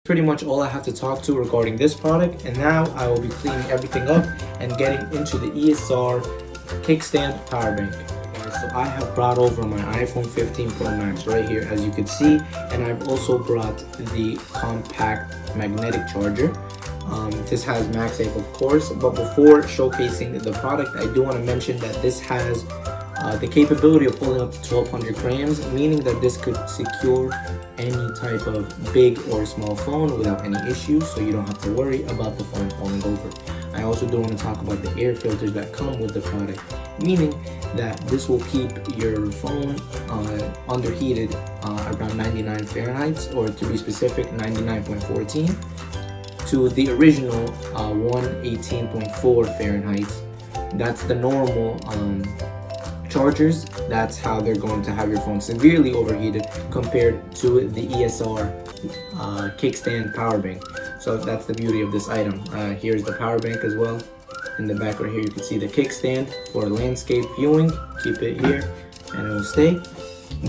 Pretty much all I have to talk to regarding this product, and now I will be cleaning everything up and getting into the ESR Kickstand power bank. So I have brought over my iPhone 15 Pro Max right here, as you can see, and I've also brought the compact magnetic charger. This has MagSafe, of course, but before showcasing the product, I do want to mention that this has the capability of holding up to 1200 grams, meaning that this could secure any type of big or small phone without any issues, so you don't have to worry about the phone falling over. I also do want to talk about the air filters that come with the product, meaning that this will keep your phone underheated around 99 Fahrenheit, or to be specific, 99.14 to the original 118.4 Fahrenheit. That's the normal chargers. That's how they're going to have your phone severely overheated compared to the ESR Kickstand power bank. So that's the beauty of this item. Here's the power bank as well. In the back right here you can see the kickstand for landscape viewing. Keep it here and it will stay.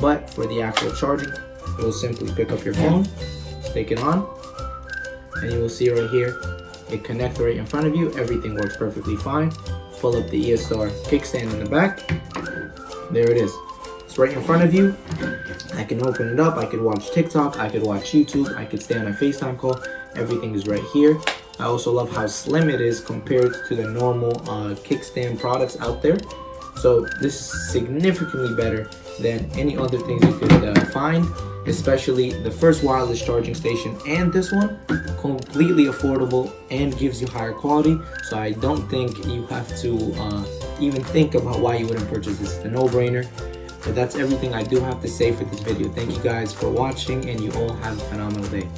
But for the actual charging, you'll simply pick up your phone, stick it on, and you will see right here it connects right in front of you. Everything works perfectly fine. Pull up the ESR kickstand in the back. There it is. It's right in front of you. I can open it up. I could watch TikTok. I could watch YouTube. I could stay on a FaceTime call. Everything is right here. I also love how slim it is compared to the normal kickstand products out there. So this is significantly better than any other things you could find, especially the first wireless charging station and this one. Completely affordable and gives you higher quality. So I don't think you have to even think about why you wouldn't purchase this. It's a no-brainer. But that's everything I do have to say for this video. Thank you guys for watching, and you all have a phenomenal day.